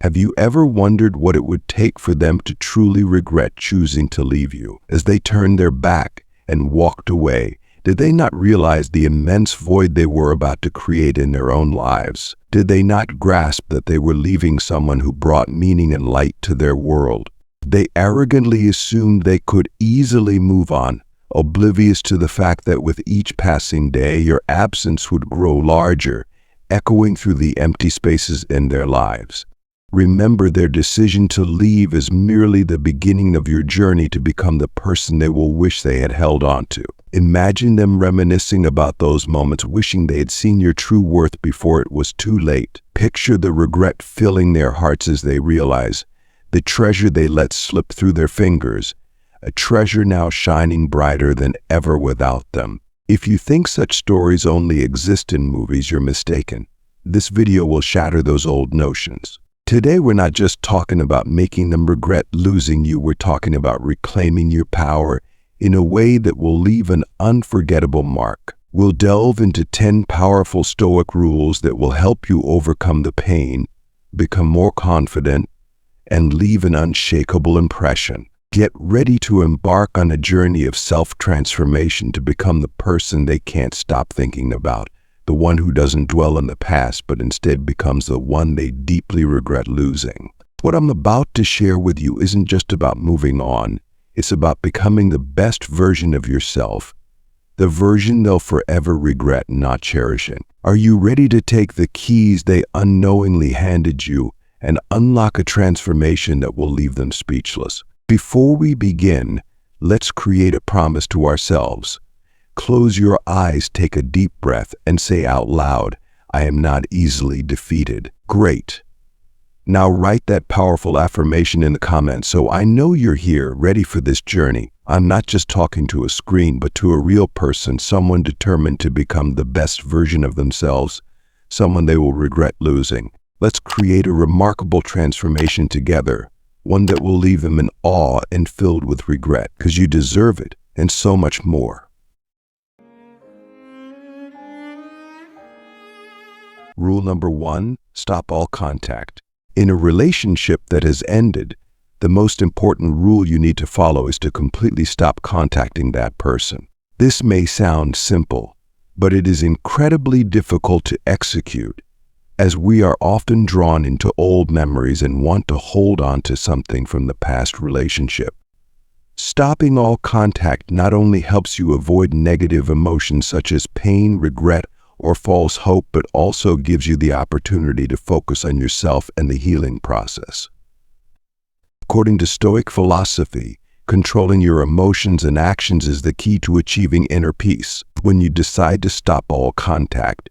Have you ever wondered what it would take for them to truly regret choosing to leave you? As they turned their back and walked away, did they not realize the immense void they were about to create in their own lives? Did they not grasp that they were leaving someone who brought meaning and light to their world? They arrogantly assumed they could easily move on, oblivious to the fact that with each passing day, your absence would grow larger, echoing through the empty spaces in their lives. Remember, their decision to leave is merely the beginning of your journey to become the person they will wish they had held on to. Imagine them reminiscing about those moments, wishing they had seen your true worth before it was too late. Picture the regret filling their hearts as they realize the treasure they let slip through their fingers, a treasure now shining brighter than ever without them. If you think such stories only exist in movies, you're mistaken. This video will shatter those old notions. Today, we're not just talking about making them regret losing you. We're talking about reclaiming your power in a way that will leave an unforgettable mark. We'll delve into 10 powerful Stoic rules that will help you overcome the pain, become more confident, and leave an unshakable impression. Get ready to embark on a journey of self-transformation to become the person they can't stop thinking about. The one who doesn't dwell in the past, but instead becomes the one they deeply regret losing. What I'm about to share with you isn't just about moving on. It's about becoming the best version of yourself, the version they'll forever regret not cherishing. Are you ready to take the keys they unknowingly handed you and unlock a transformation that will leave them speechless? Before we begin, let's create a promise to ourselves. Close your eyes, take a deep breath, and say out loud, "I am not easily defeated." Great. Now write that powerful affirmation in the comments so I know you're here, ready for this journey. I'm not just talking to a screen, but to a real person, someone determined to become the best version of themselves, someone they will regret losing. Let's create a remarkable transformation together, one that will leave them in awe and filled with regret, because you deserve it, and so much more. Rule number 1, stop all contact. In a relationship that has ended, the most important rule you need to follow is to completely stop contacting that person. This may sound simple, but it is incredibly difficult to execute, as we are often drawn into old memories and want to hold on to something from the past relationship. Stopping all contact not only helps you avoid negative emotions such as pain, regret, or false hope, but also gives you the opportunity to focus on yourself and the healing process. According to Stoic philosophy, controlling your emotions and actions is the key to achieving inner peace. When you decide to stop all contact,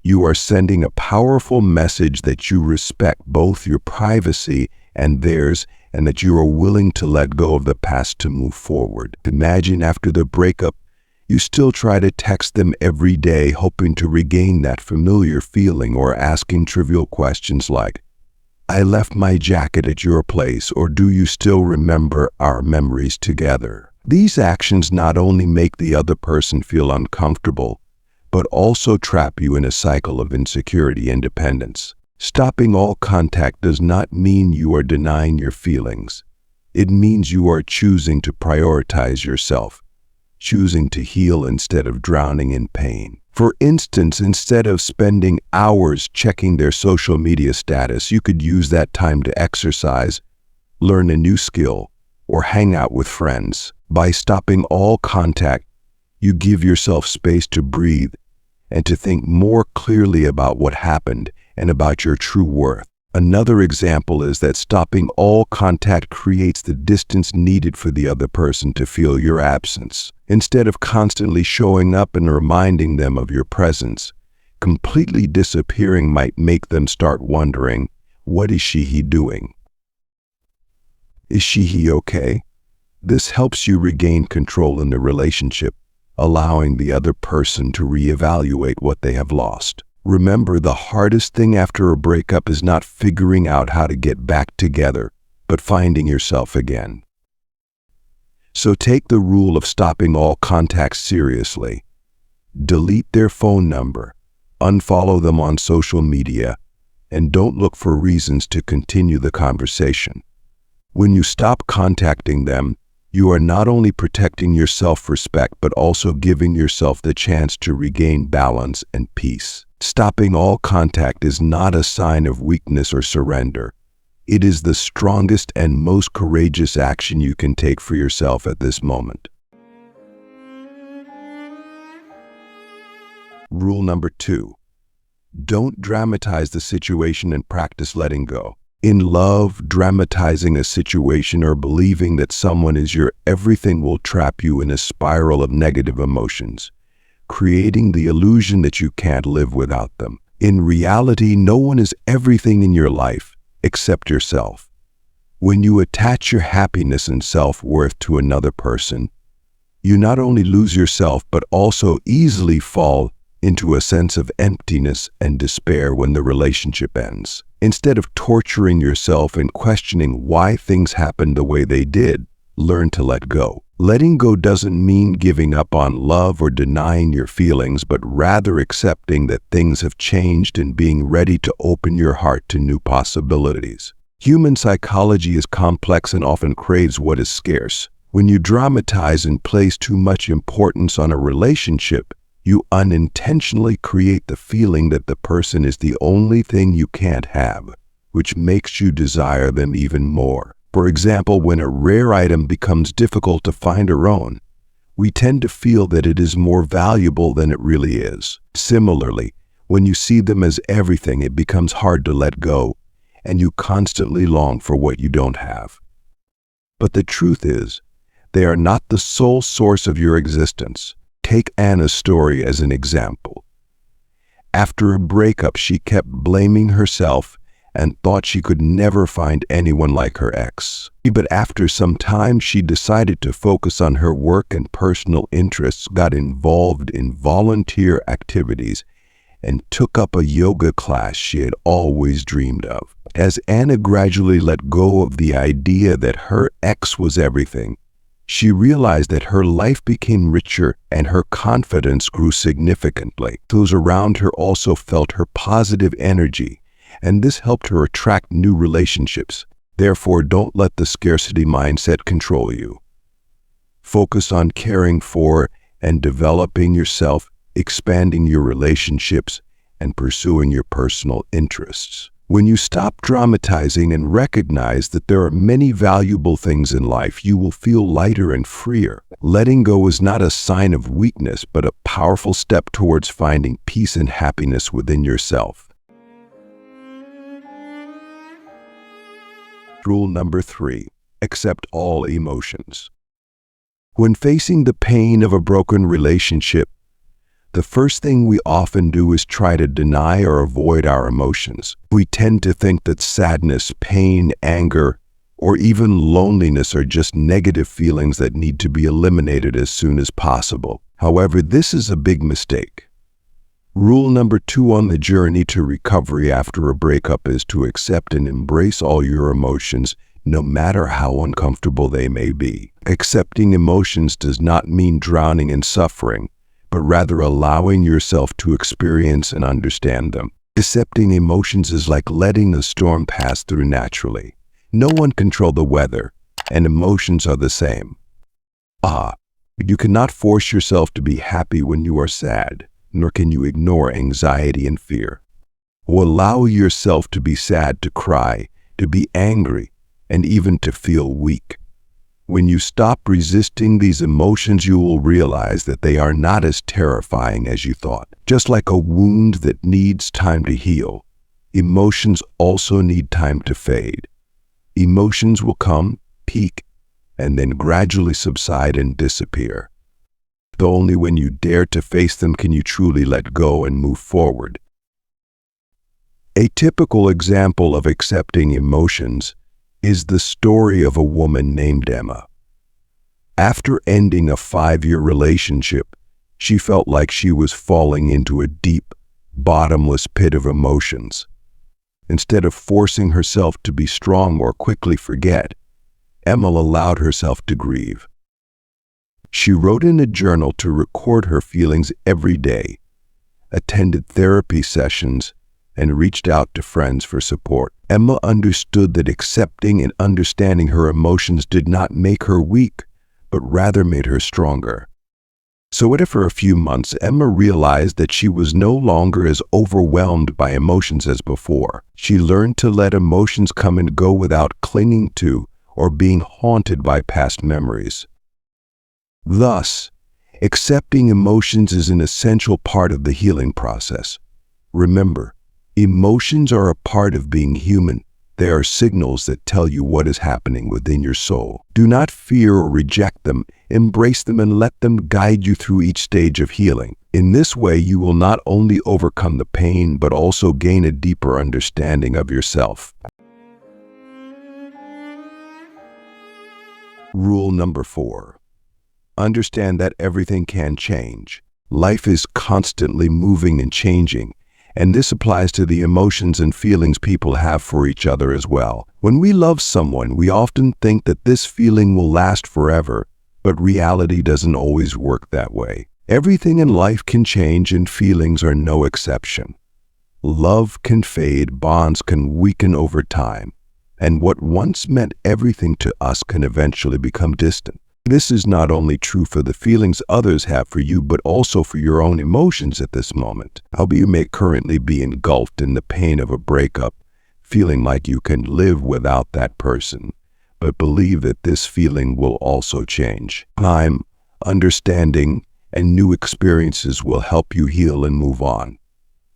you are sending a powerful message that you respect both your privacy and theirs, and that you are willing to let go of the past to move forward. Imagine after the breakup, you still try to text them every day, hoping to regain that familiar feeling, or asking trivial questions like, "I left my jacket at your place," or "Do you still remember our memories together?" These actions not only make the other person feel uncomfortable, but also trap you in a cycle of insecurity and dependence. Stopping all contact does not mean you are denying your feelings. It means you are choosing to prioritize yourself, choosing to heal instead of drowning in pain. For instance, instead of spending hours checking their social media status, you could use that time to exercise, learn a new skill, or hang out with friends. By stopping all contact, you give yourself space to breathe and to think more clearly about what happened and about your true worth. Another example is that stopping all contact creates the distance needed for the other person to feel your absence. Instead of constantly showing up and reminding them of your presence, completely disappearing might make them start wondering, what is he doing? Is he okay? This helps you regain control in the relationship, allowing the other person to reevaluate what they have lost. Remember, the hardest thing after a breakup is not figuring out how to get back together, but finding yourself again. So take the rule of stopping all contact seriously. Delete their phone number, unfollow them on social media, and don't look for reasons to continue the conversation. When you stop contacting them, you are not only protecting your self-respect but also giving yourself the chance to regain balance and peace. Stopping all contact is not a sign of weakness or surrender. It is the strongest and most courageous action you can take for yourself at this moment. Rule number 2. Don't dramatize the situation and practice letting go. In love, dramatizing a situation or believing that someone is your everything will trap you in a spiral of negative emotions, creating the illusion that you can't live without them. In reality, no one is everything in your life except yourself. When you attach your happiness and self-worth to another person, you not only lose yourself but also easily fall into a sense of emptiness and despair when the relationship ends. Instead of torturing yourself and questioning why things happened the way they did, learn to let go. Letting go doesn't mean giving up on love or denying your feelings, but rather accepting that things have changed and being ready to open your heart to new possibilities. Human psychology is complex and often craves what is scarce. When you dramatize and place too much importance on a relationship, you unintentionally create the feeling that the person is the only thing you can't have, which makes you desire them even more. For example, when a rare item becomes difficult to find or own, we tend to feel that it is more valuable than it really is. Similarly, when you see them as everything, it becomes hard to let go, and you constantly long for what you don't have. But the truth is, they are not the sole source of your existence. Take Anna's story as an example. After a breakup, she kept blaming herself and thought she could never find anyone like her ex. But after some time, she decided to focus on her work and personal interests, got involved in volunteer activities, and took up a yoga class she had always dreamed of. As Anna gradually let go of the idea that her ex was everything, she realized that her life became richer and her confidence grew significantly. Those around her also felt her positive energy, and this helped her attract new relationships. Therefore, don't let the scarcity mindset control you. Focus on caring for and developing yourself, expanding your relationships, and pursuing your personal interests. When you stop dramatizing and recognize that there are many valuable things in life, you will feel lighter and freer. Letting go is not a sign of weakness, but a powerful step towards finding peace and happiness within yourself. Rule number 3. Accept all emotions. When facing the pain of a broken relationship, the first thing we often do is try to deny or avoid our emotions. We tend to think that sadness, pain, anger, or even loneliness are just negative feelings that need to be eliminated as soon as possible. However, this is a big mistake. Rule number 2 on the journey to recovery after a breakup is to accept and embrace all your emotions, no matter how uncomfortable they may be. Accepting emotions does not mean drowning in suffering, but rather allowing yourself to experience and understand them. Accepting emotions is like letting a storm pass through naturally. No one controls the weather, and emotions are the same. You cannot force yourself to be happy when you are sad, nor can you ignore anxiety and fear. Allow yourself to be sad, to cry, to be angry, and even to feel weak. When you stop resisting these emotions, you will realize that they are not as terrifying as you thought. Just like a wound that needs time to heal, emotions also need time to fade. Emotions will come, peak, and then gradually subside and disappear. Though only when you dare to face them can you truly let go and move forward. A typical example of accepting emotions is the story of a woman named Emma. After ending a 5-year relationship, she felt like she was falling into a deep, bottomless pit of emotions. Instead of forcing herself to be strong or quickly forget, Emma allowed herself to grieve. She wrote in a journal to record her feelings every day, attended therapy sessions, and reached out to friends for support. Emma understood that accepting and understanding her emotions did not make her weak, but rather made her stronger. So after a few months, Emma realized that she was no longer as overwhelmed by emotions as before. She learned to let emotions come and go without clinging to or being haunted by past memories. Thus, accepting emotions is an essential part of the healing process. Remember, emotions are a part of being human. They are signals that tell you what is happening within your soul. Do not fear or reject them. Embrace them and let them guide you through each stage of healing. In this way, you will not only overcome the pain, but also gain a deeper understanding of yourself. Rule number 4. Understand that everything can change. Life is constantly moving and changing, and this applies to the emotions and feelings people have for each other as well. When we love someone, we often think that this feeling will last forever, but reality doesn't always work that way. Everything in life can change, and feelings are no exception. Love can fade, bonds can weaken over time, and what once meant everything to us can eventually become distant. This is not only true for the feelings others have for you, but also for your own emotions at this moment. However, you may currently be engulfed in the pain of a breakup, feeling like you can live without that person, but believe that this feeling will also change. Time, understanding, and new experiences will help you heal and move on.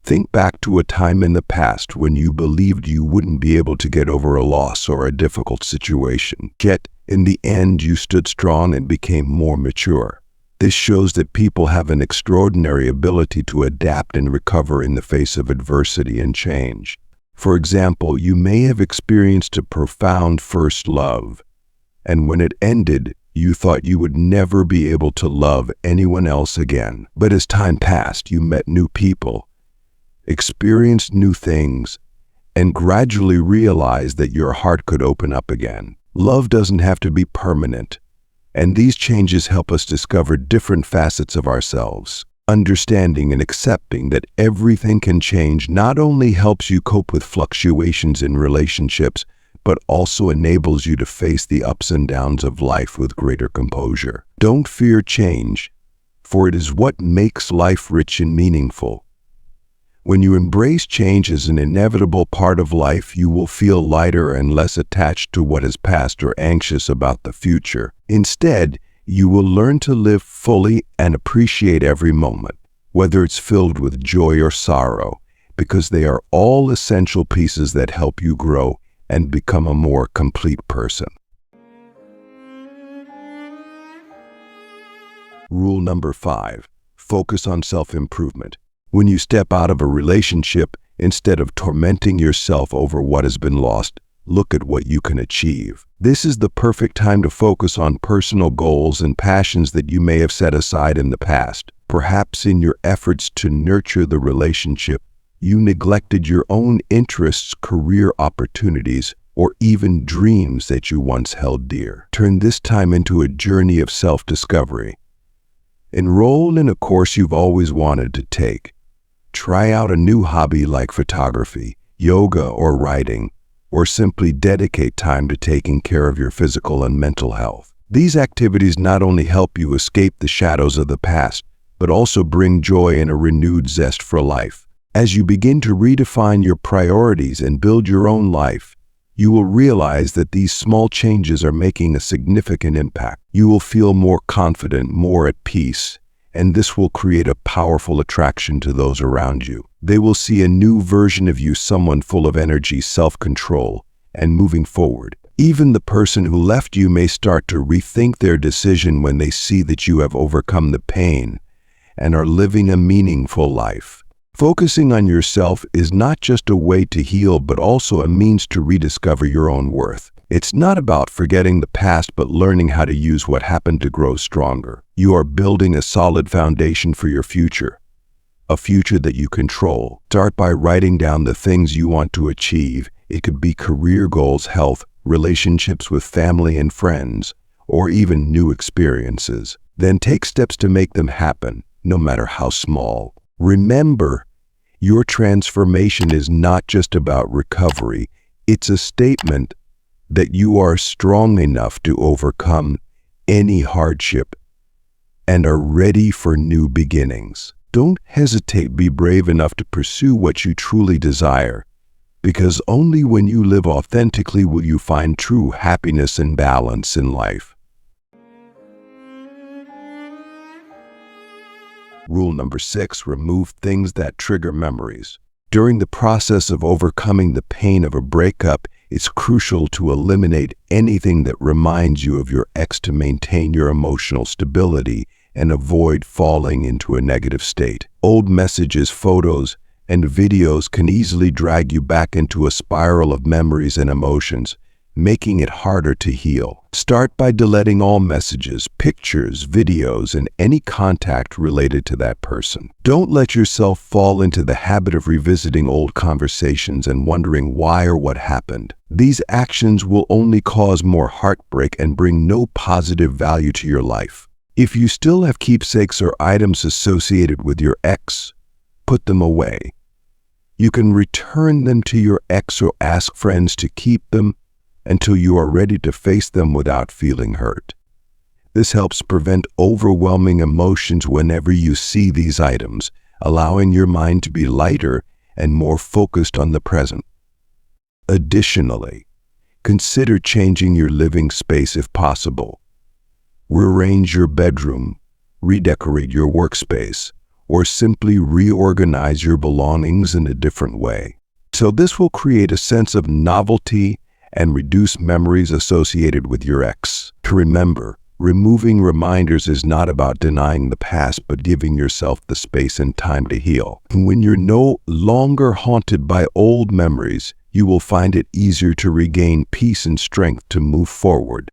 Think back to a time in the past when you believed you wouldn't be able to get over a loss or a difficult situation. Yet, in the end, you stood strong and became more mature. This shows that people have an extraordinary ability to adapt and recover in the face of adversity and change. For example, you may have experienced a profound first love, and when it ended, you thought you would never be able to love anyone else again. But as time passed, you met new people, experienced new things, and gradually realized that your heart could open up again. Love doesn't have to be permanent, and these changes help us discover different facets of ourselves. Understanding and accepting that everything can change not only helps you cope with fluctuations in relationships, but also enables you to face the ups and downs of life with greater composure. Don't fear change, for it is what makes life rich and meaningful. When you embrace change as an inevitable part of life, you will feel lighter and less attached to what is past or anxious about the future. Instead, you will learn to live fully and appreciate every moment, whether it's filled with joy or sorrow, because they are all essential pieces that help you grow and become a more complete person. Rule number 5. Focus on self-improvement. When you step out of a relationship, instead of tormenting yourself over what has been lost, look at what you can achieve. This is the perfect time to focus on personal goals and passions that you may have set aside in the past. Perhaps in your efforts to nurture the relationship, you neglected your own interests, career opportunities, or even dreams that you once held dear. Turn this time into a journey of self-discovery. Enroll in a course you've always wanted to take. Try out a new hobby like photography, yoga, or writing, or simply dedicate time to taking care of your physical and mental health. These activities not only help you escape the shadows of the past, but also bring joy and a renewed zest for life. As you begin to redefine your priorities and build your own life, you will realize that these small changes are making a significant impact. You will feel more confident, more at peace, and this will create a powerful attraction to those around you. They will see a new version of you, someone full of energy, self-control, and moving forward. Even the person who left you may start to rethink their decision when they see that you have overcome the pain and are living a meaningful life. Focusing on yourself is not just a way to heal, but also a means to rediscover your own worth. It's not about forgetting the past, but learning how to use what happened to grow stronger. You are building a solid foundation for your future, a future that you control. Start by writing down the things you want to achieve. It could be career goals, health, relationships with family and friends, or even new experiences. Then take steps to make them happen, no matter how small. Remember, Your transformation is not just about recovery. It's a statement that you are strong enough to overcome any hardship and are ready for new beginnings. Don't hesitate. Be brave enough to pursue what you truly desire, because only when you live authentically will you find true happiness and balance in life. Rule number 6, remove things that trigger memories. During the process of overcoming the pain of a breakup, it's crucial to eliminate anything that reminds you of your ex to maintain your emotional stability and avoid falling into a negative state. Old messages, photos, and videos can easily drag you back into a spiral of memories and emotions, making it harder to heal. Start by deleting all messages, pictures, videos, and any contact related to that person. Don't let yourself fall into the habit of revisiting old conversations and wondering why or what happened. These actions will only cause more heartbreak and bring no positive value to your life. If you still have keepsakes or items associated with your ex, put them away. You can return them to your ex or ask friends to keep them until you are ready to face them without feeling hurt. This helps prevent overwhelming emotions whenever you see these items, allowing your mind to be lighter and more focused on the present. Additionally, consider changing your living space if possible. Rearrange your bedroom, redecorate your workspace, or simply reorganize your belongings in a different way. So this will create a sense of novelty and reduce memories associated with your ex. To remember, removing reminders is not about denying the past, but giving yourself the space and time to heal. When you're no longer haunted by old memories, you will find it easier to regain peace and strength to move forward.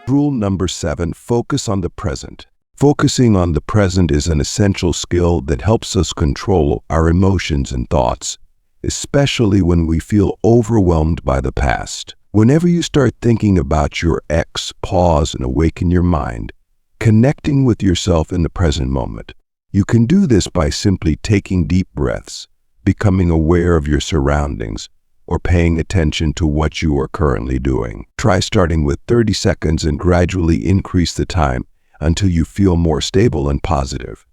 Rule number 7, focus on the present. Focusing on the present is an essential skill that helps us control our emotions and thoughts, especially when we feel overwhelmed by the past. Whenever you start thinking about your ex, pause and awaken your mind, connecting with yourself in the present moment. You can do this by simply taking deep breaths, becoming aware of your surroundings, or paying attention to what you are currently doing. Try starting with 30 seconds and gradually increase the time until you feel more stable and positive.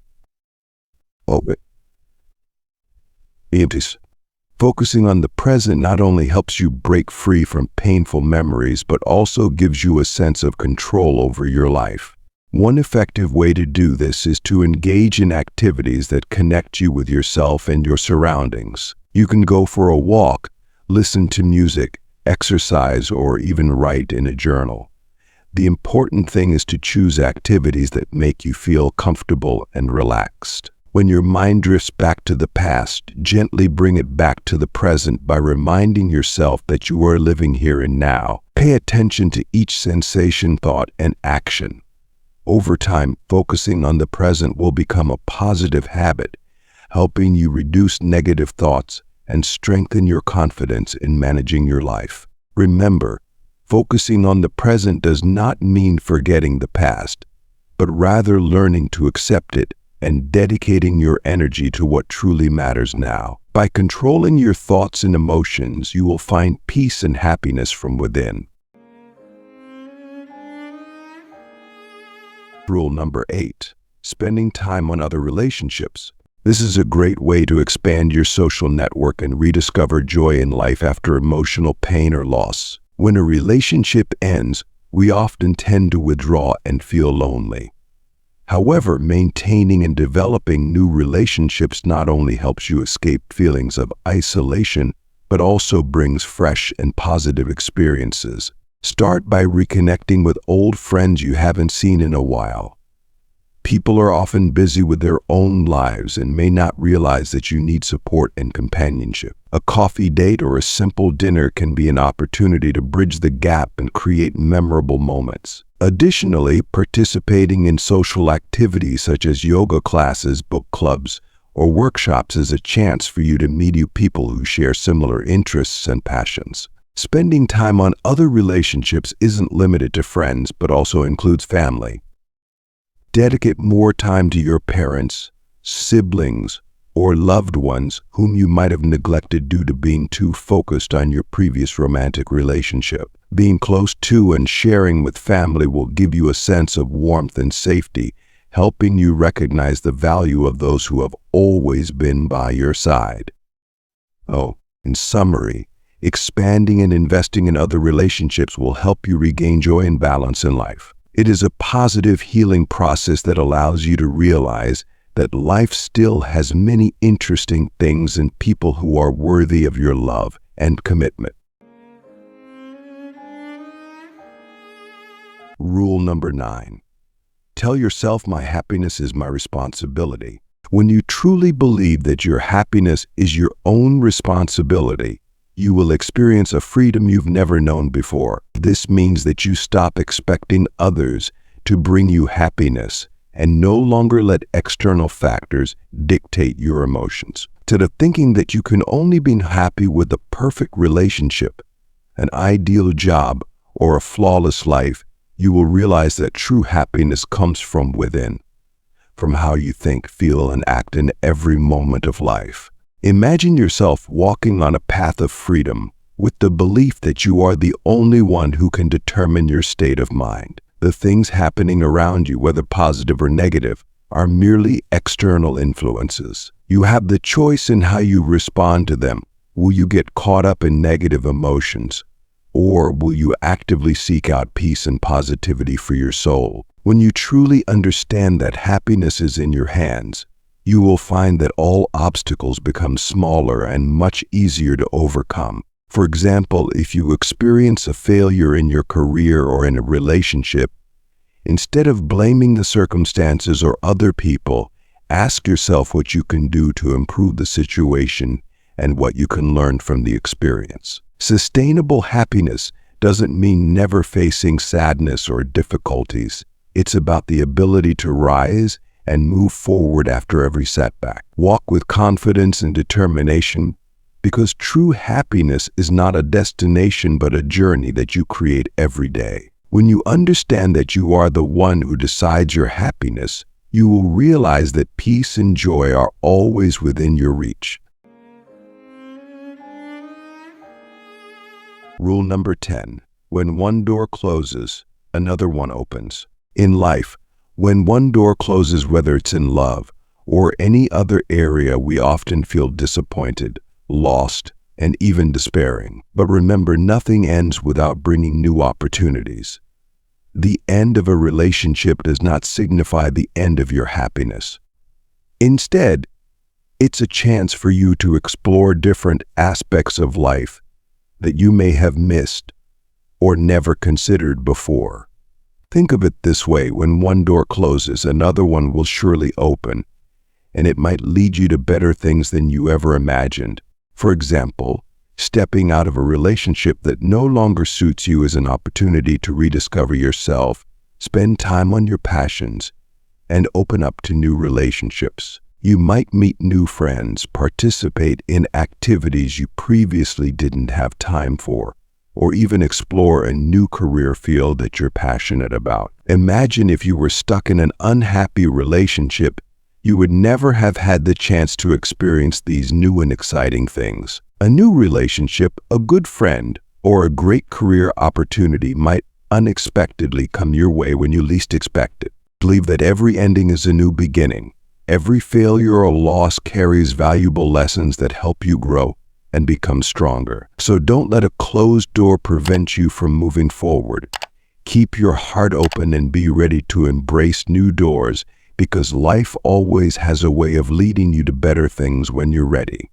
Focusing on the present not only helps you break free from painful memories, but also gives you a sense of control over your life. One effective way to do this is to engage in activities that connect you with yourself and your surroundings. You can go for a walk, listen to music, exercise, or even write in a journal. The important thing is to choose activities that make you feel comfortable and relaxed. When your mind drifts back to the past, gently bring it back to the present by reminding yourself that you are living here and now. Pay attention to each sensation, thought, and action. Over time, focusing on the present will become a positive habit, helping you reduce negative thoughts and strengthen your confidence in managing your life. Remember, focusing on the present does not mean forgetting the past, but rather learning to accept it and dedicating your energy to what truly matters now. By controlling your thoughts and emotions, you will find peace and happiness from within. Rule number 8, spending time on other relationships. This is a great way to expand your social network and rediscover joy in life after emotional pain or loss. When a relationship ends, we often tend to withdraw and feel lonely. However, maintaining and developing new relationships not only helps you escape feelings of isolation, but also brings fresh and positive experiences. Start by reconnecting with old friends you haven't seen in a while. People are often busy with their own lives and may not realize that you need support and companionship. A coffee date or a simple dinner can be an opportunity to bridge the gap and create memorable moments. Additionally, participating in social activities such as yoga classes, book clubs, or workshops is a chance for you to meet new people who share similar interests and passions. Spending time on other relationships isn't limited to friends, but also includes family. Dedicate more time to your parents, siblings, or loved ones whom you might have neglected due to being too focused on your previous romantic relationship. Being close to and sharing with family will give you a sense of warmth and safety, helping you recognize the value of those who have always been by your side. In summary, expanding and investing in other relationships will help you regain joy and balance in life. It is a positive healing process that allows you to realize that life still has many interesting things and people who are worthy of your love and commitment. Rule number 9. Tell yourself my happiness is my responsibility. When you truly believe that your happiness is your own responsibility, you will experience a freedom you've never known before. This means that you stop expecting others to bring you happiness and no longer let external factors dictate your emotions. Instead of thinking that you can only be happy with a perfect relationship, an ideal job, or a flawless life, you will realize that true happiness comes from within, from how you think, feel, and act in every moment of life. Imagine yourself walking on a path of freedom with the belief that you are the only one who can determine your state of mind. The things happening around you, whether positive or negative, are merely external influences. You have the choice in how you respond to them. Will you get caught up in negative emotions, or will you actively seek out peace and positivity for your soul? When you truly understand that happiness is in your hands, you will find that all obstacles become smaller and much easier to overcome. For example, if you experience a failure in your career or in a relationship, instead of blaming the circumstances or other people, ask yourself what you can do to improve the situation and what you can learn from the experience. Sustainable happiness doesn't mean never facing sadness or difficulties. It's about the ability to rise and move forward after every setback. Walk with confidence and determination, because true happiness is not a destination but a journey that you create every day. When you understand that you are the one who decides your happiness, you will realize that peace and joy are always within your reach. Rule number 10. When one door closes, another one opens. In life, when one door closes, whether it's in love or any other area, we often feel disappointed, lost, and even despairing. But remember, nothing ends without bringing new opportunities. The end of a relationship does not signify the end of your happiness. Instead, it's a chance for you to explore different aspects of life that you may have missed or never considered before. Think of it this way: when one door closes, another one will surely open, and it might lead you to better things than you ever imagined. For example, stepping out of a relationship that no longer suits you is an opportunity to rediscover yourself, spend time on your passions, and open up to new relationships. You might meet new friends, participate in activities you previously didn't have time for, or even explore a new career field that you're passionate about. Imagine if you were stuck in an unhappy relationship, you would never have had the chance to experience these new and exciting things. A new relationship, a good friend, or a great career opportunity might unexpectedly come your way when you least expect it. Believe that every ending is a new beginning. Every failure or loss carries valuable lessons that help you grow and become stronger. So don't let a closed door prevent you from moving forward. Keep your heart open and be ready to embrace new doors, because life always has a way of leading you to better things when you're ready.